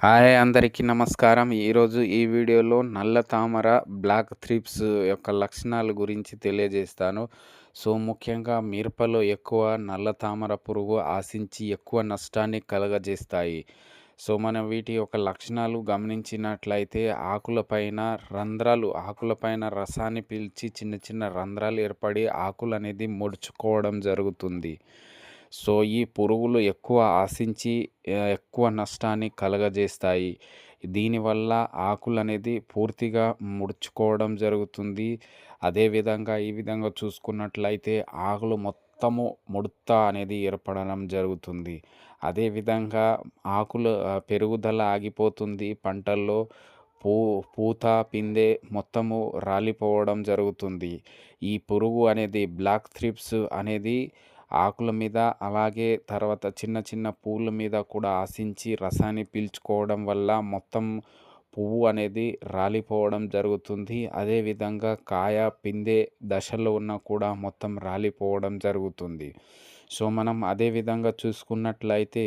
Hi అందరికీ నమస్కారం. ఈరోజు ఈ వీడియోలో నల్ల తామర, బ్లాక్ థ్రిప్స్ యొక్క లక్షణాల గురించి తెలియజేస్తాను. ముఖ్యంగా మిరపలో ఎక్కువ నల్ల తామర పురుగు ఆశించి ఎక్కువ నష్టాన్ని కలుగజేస్తాయి. మనం వీటి యొక్క లక్షణాలు గమనించినట్లయితే ఆకులపైన రసాన్ని పీల్చి చిన్న చిన్న రంధ్రాలు ఏర్పడి ఆకులనేది ముడుచుకోవడం జరుగుతుంది. ఈ పురుగులు ఎక్కువ ఆశించి ఎక్కువ నష్టాన్ని కలుగజేస్తాయి. దీనివల్ల ఆకులనేది పూర్తిగా ముడుచుకోవడం జరుగుతుంది. అదేవిధంగా ఈ విధంగా చూసుకున్నట్లయితే ఆకులు మొత్తము ముడత అనేది ఏర్పడడం జరుగుతుంది. అదేవిధంగా పెరుగుదల ఆగిపోతుంది. పంటల్లో పూత, పిందె మొత్తము రాలిపోవడం జరుగుతుంది. ఈ పురుగు అనేది బ్లాక్ థ్రిప్స్ అనేది ఆకుల మీద అలాగే తర్వాత చిన్న చిన్న పూల మీద కూడా ఆశించి రసాన్ని పీల్చుకోవడం వల్ల మొత్తం పువ్వు అనేది రాలిపోవడం జరుగుతుంది. అదేవిధంగా కాయ, పిందె దశలో ఉన్న కూడా మొత్తం రాలిపోవడం జరుగుతుంది. మనం అదేవిధంగా చూసుకున్నట్లయితే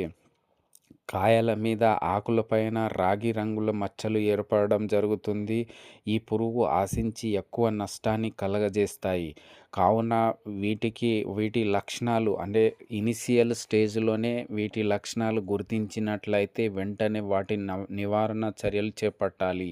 కాయల మీద ఆకులపైన రాగి రంగుల మచ్చలు ఏర్పడడం జరుగుతుంది. ఈ పురుగు ఆశించి ఎక్కువ నష్టాన్ని కలుగజేస్తాయి. కావున వీటి లక్షణాలు అంటే ఇనిషియల్ స్టేజ్‌లోనే వీటి లక్షణాలు గుర్తించినట్లయితే వెంటనే వాటి నివారణ చర్యలు చేపట్టాలి.